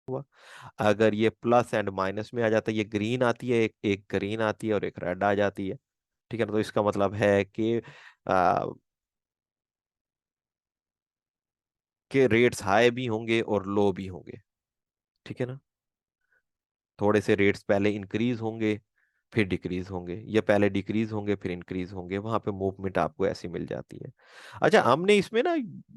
हुआ। अगर ये प्लस एंड माइनस में आ जाता है, ये ग्रीन आती है, एक ग्रीन आती है और एक रेड आ जाती है, ठीक है ना, तो इसका मतलब है कि रेट्स हाई भी होंगे और लो भी होंगे, ठीक है ना। थोड़े से रेट्स पहले इंक्रीज होंगे फिर डिक्रीज होंगे, या पहले डिक्रीज होंगे फिर इंक्रीज होंगे, वहां पे मूवमेंट आपको ऐसी मिल जाती है। अच्छा, हमने इसमें ना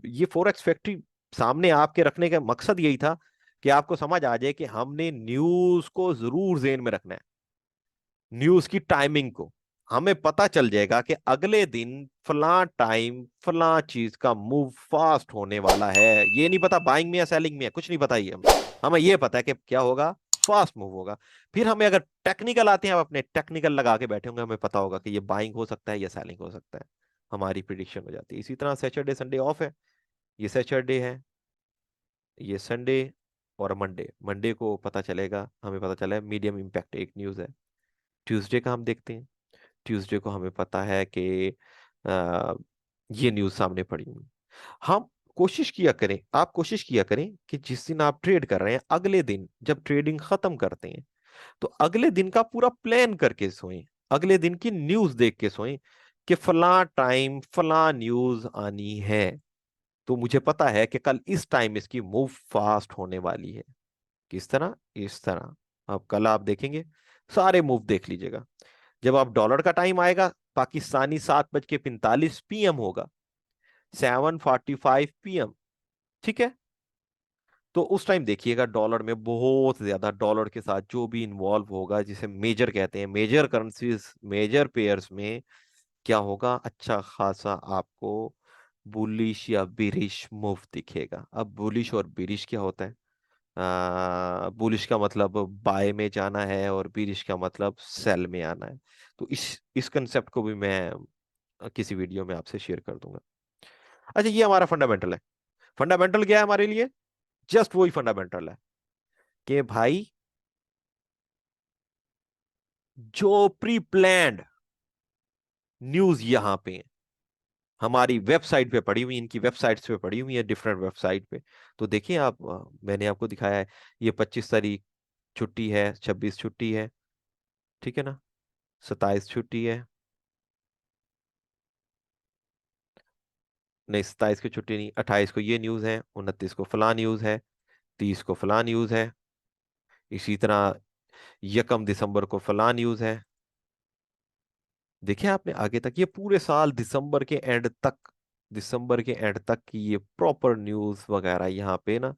ये फॉरेक्स फैक्ट्री सामने आपके रखने का मकसद यही था कि आपको समझ आ जाए कि हमने न्यूज को जरूर जेन में रखना है। न्यूज की टाइमिंग को हमें पता चल जाएगा कि अगले दिन फला टाइम फला चीज का मूव फास्ट होने वाला है। ये नहीं पता बाइंग में या सेलिंग में है, कुछ नहीं पता ही हमें। हमें ये पता है कि क्या होगा, फास्ट मूव होगा। फिर हमें अगर टेक्निकल आते हैं, आप अपने टेक्निकल लगा के बैठे होंगे, हमें पता होगा कि ये बाइंग हो सकता है या सेलिंग हो सकता है। हमारी प्रिडिक्शन हो जाती है। इसी तरह सैटरडे संडे ऑफ है, ये सैटरडे है, ये संडे, और मंडे, मंडे को पता चलेगा, हमें पता चला है मीडियम इम्पैक्ट एक न्यूज है। ट्यूसडे का हम देखते हैं। ट्यूसडे को हमें पता है कि आ, ये न्यूज सामने पड़ी हुई। हम कोशिश किया करें, आप कोशिश किया करें कि जिस दिन आप ट्रेड कर रहे हैं, अगले दिन जब ट्रेडिंग खत्म करते हैं, तो अगले दिन का पूरा प्लान करके सोएं। अगले दिन की न्यूज देख के सोएं कि फला टाइम फला न्यूज आनी है, तो मुझे पता है कि कल इस टाइम इसकी मूव फास्ट होने वाली है। किस तरह? इस तरह। अब कल आप देखेंगे, सारे मूव देख लीजिएगा। जब आप डॉलर का टाइम आएगा, पाकिस्तानी 7:45 PM होगा, 7:45 PM, ठीक है। तो उस टाइम देखिएगा डॉलर में बहुत ज्यादा, डॉलर के साथ जो भी इन्वॉल्व होगा, जिसे मेजर कहते हैं, मेजर करेंसीज, मेजर पेयर्स में क्या होगा, अच्छा खासा आपको बुलिश या बिरिश मूव दिखेगा। अब बुलिश और बिरिश क्या होता है? बुलिश का मतलब बाय में जाना है और बिरिश का मतलब सेल में आना है। तो इस कंसेप्ट को भी मैं किसी वीडियो में आपसे शेयर कर दूंगा। अच्छा, ये हमारा फंडामेंटल है। फंडामेंटल क्या है हमारे लिए? जस्ट वही फंडामेंटल है कि भाई, जो प्री प्लान्ड न्यूज यहां पे है, हमारी वेबसाइट पे पड़ी हुई, इनकी वेबसाइट्स पे पड़ी हुई है, डिफरेंट वेबसाइट पे। तो देखिए आप, मैंने आपको दिखाया है, ये 25 तारीख छुट्टी है, 26 छुट्टी है, ठीक है ना, 27 छुट्टी है, नहीं 27 की छुट्टी नहीं, 28 को ये न्यूज है, 29 को फला न्यूज है, 30 को फला न्यूज है, इसी तरह 1 दिसंबर को फला न्यूज है। देखिए आपने आगे तक, ये पूरे साल दिसंबर के एंड तक, दिसंबर के एंड तक की ये प्रॉपर न्यूज वगैरह यहाँ पे ना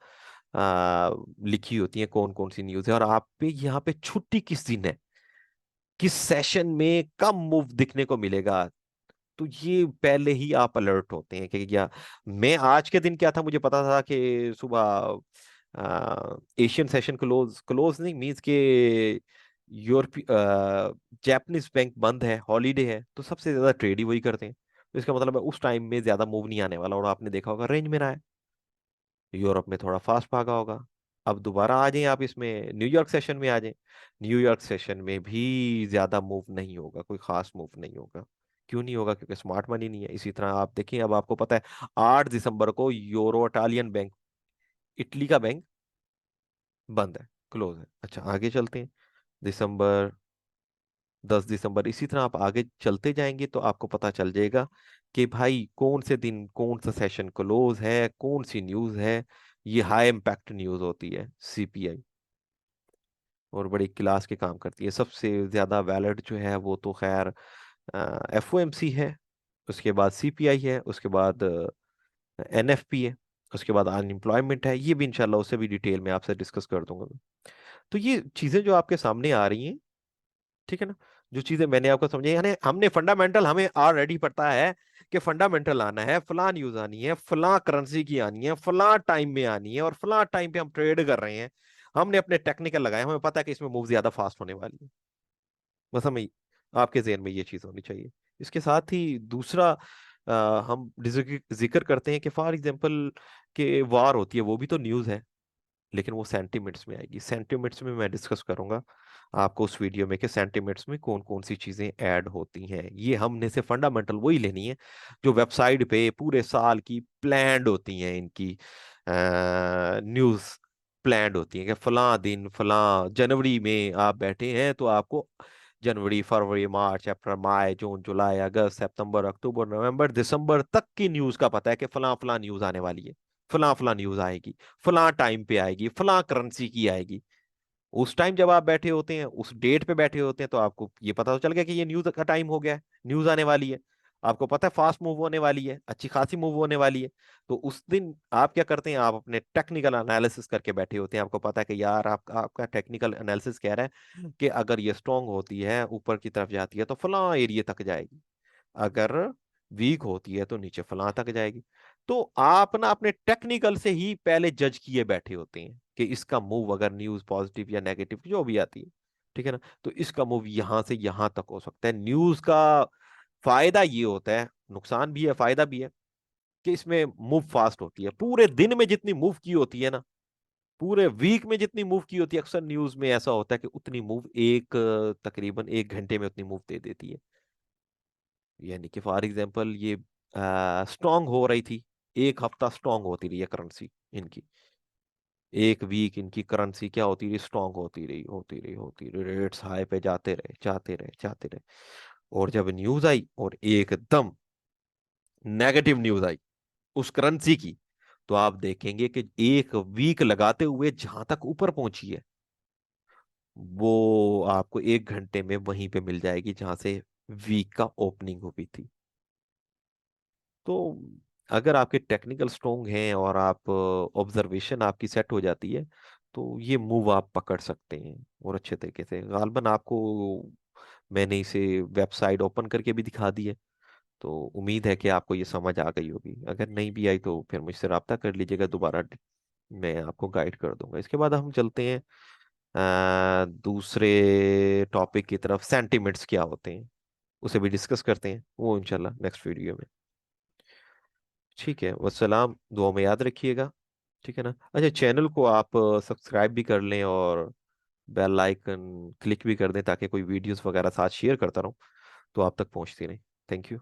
लिखी होती है, कौन कौन सी न्यूज है, और आप पे यहाँ पे छुट्टी किस दिन है, किस सेशन में कब मूव दिखने को मिलेगा। तो ये पहले ही आप अलर्ट होते हैं कि क्या, मैं आज के दिन क्या था, मुझे पता था कि सुबह एशियन सेशन क्लोज, क्लोज नहीं मींस के यूरोप, जापानीज बैंक बंद है, हॉलीडे है, तो सबसे ज्यादा ट्रेड ही वही करते हैं। तो इसका मतलब है उस टाइम में ज्यादा मूव नहीं आने वाला, और आपने देखा होगा रेंज में रहा है। यूरोप में थोड़ा फास्ट भागा होगा। अब दोबारा आ जाएं आप इसमें, न्यूयॉर्क सेशन में आ जाएं, न्यूयॉर्क सेशन में भी ज्यादा मूव नहीं होगा, कोई खास मूव नहीं होगा। क्यों नहीं होगा? क्योंकि स्मार्ट मनी नहीं है। इसी तरह आप देखिए, अब आपको पता है 8 दिसंबर को यूरो इटालियन बैंक, इटली का बैंक बंद है, क्लोज है। अच्छा, आगे चलते हैं। दिसंबर, 10 दिसंबर, इसी तरह आप आगे चलते जाएंगे तो आपको पता चल जाएगा कि भाई कौन से दिन कौन सा सेशन क्लोज है, कौन सी न्यूज है। ये हाई इम्पैक्ट न्यूज होती है, सीपीआई, और बड़ी क्लास के काम करती है। सबसे ज्यादा वैलिड जो है वो तो खैर एफओएमसी है, उसके बाद सीपीआई है, उसके बाद एनएफपी है, उसके बाद अनएम्प्लॉयमेंट है। ये भी इंशाल्लाह उससे भी डिटेल में आपसे डिस्कस कर दूंगा मैं। तो ये चीजें जो आपके सामने आ रही हैं, ठीक है ना, जो चीजें मैंने आपको समझाई, यानी हमने फंडामेंटल, हमें ऑलरेडी पता है कि फंडामेंटल आना है, फला न्यूज आनी है, फला करेंसी की आनी है, फला टाइम में आनी है, और फला टाइम पे हम ट्रेड कर रहे हैं। हमने अपने टेक्निकल लगाए, हमें पता है कि इसमें मूव ज्यादा फास्ट होने वाली है। बस हमें, आपके जहन में ये चीज होनी चाहिए। इसके साथ ही दूसरा, हम जिक्र करते हैं कि फॉर एग्जांपल के वार होती है, वो भी तो न्यूज है, लेकिन वो सेंटिमेंट्स में आएगी। सेंटिमेंट्स में मैं डिस्कस करूंगा आपको उस वीडियो में कि सेंटिमेंट्स में कौन कौन सी चीजें ऐड होती हैं। ये हमने से फंडामेंटल वही लेनी है जो वेबसाइट पे पूरे साल की प्लान्ड होती हैं, इनकी न्यूज प्लान्ड होती हैं कि फलां दिन फलां जनवरी में आप बैठे हैं तो आपको जनवरी फरवरी मार्च अप्रैल मई जून जुलाई अगस्त सितंबर अक्टूबर नवंबर दिसंबर तक की न्यूज का पता है कि फलां फलां न्यूज आने वाली है, फलां फलां न्यूज आएगी, फलां टाइम पे आएगी, फलां करेंसी की आएगी। उस टाइम जब आप बैठे होते हैं, उस डेट पे बैठे होते हैं, तो आपको ये पता तो चल गया कि ये न्यूज का टाइम हो गया है, न्यूज आने वाली है। आपको पता है फास्ट मूव होने वाली है, अच्छी खासी मूव होने वाली है। तो उस दिन आप क्या करते हैं, आप अपने टेक्निकल एनालिसिस करके बैठे होते हैं। आपको पता है कि यार आपका टेक्निकल एनालिसिस कह रहा है कि अगर ये स्ट्रांग होती है ऊपर की तरफ जाती है तो फलां एरिया तक जाएगी, अगर वीक होती है तो नीचे फलां तक जाएगी। तो आप ना अपने टेक्निकल से ही पहले जज किए बैठे होते हैं कि इसका मूव अगर न्यूज पॉजिटिव या नेगेटिव जो भी आती है, ठीक है ना, तो इसका मूव यहां से यहां तक हो सकता है। न्यूज का फायदा ये होता है, नुकसान भी है फायदा भी है, कि इसमें मूव फास्ट होती है। पूरे दिन में जितनी मूव की होती है ना, पूरे वीक में जितनी मूव की होती है, अक्सर न्यूज में ऐसा होता है कि उतनी मूव तकरीबन 1 घंटे में उतनी मूव दे देती है। यानी कि फॉर एग्जांपल ये स्ट्रांग हो रही थी, 1 हफ्ता स्ट्रांग होती रही है करेंसी इनकी, 1 वीक इनकी करेंसी क्या होती रही, स्ट्रांग होती रही, रेट्स हाई पे जाते रहे। और जब न्यूज आई और एकदम नेगेटिव न्यूज आई उस करेंसी की, तो आप देखेंगे कि 1 वीक लगाते हुए जहां तक ऊपर पहुंची है, वो आपको 1 घंटे में वहीं पे मिल जाएगी जहां से वीक का ओपनिंग हुई थी। तो अगर आपके टेक्निकल स्ट्रोंग हैं और आप ऑब्जर्वेशन आपकी सेट हो जाती है, तो ये मूव आप पकड़ सकते हैं और अच्छे तरीके से। गालबन आपको मैंने इसे वेबसाइट ओपन करके भी दिखा दी है, तो उम्मीद है कि आपको ये समझ आ गई होगी। अगर नहीं भी आई तो फिर मुझसे रब्ता कर लीजिएगा दोबारा, मैं आपको गाइड कर दूंगा। इसके बाद हम चलते हैं दूसरे टॉपिक की तरफ, सेंटिमेंट्स क्या होते हैं उसे भी डिस्कस करते हैं, वो इंशाल्लाह नेक्स्ट वीडियो में। ठीक है, वसलाम, दुआ में याद रखिएगा। ठीक है ना। अच्छा, चैनल को आप सब्सक्राइब भी कर लें और बेल आइकन क्लिक भी कर दें ताकि कोई वीडियोस वगैरह साथ शेयर करता रहूं तो आप तक पहुंचती रहे। Thank you.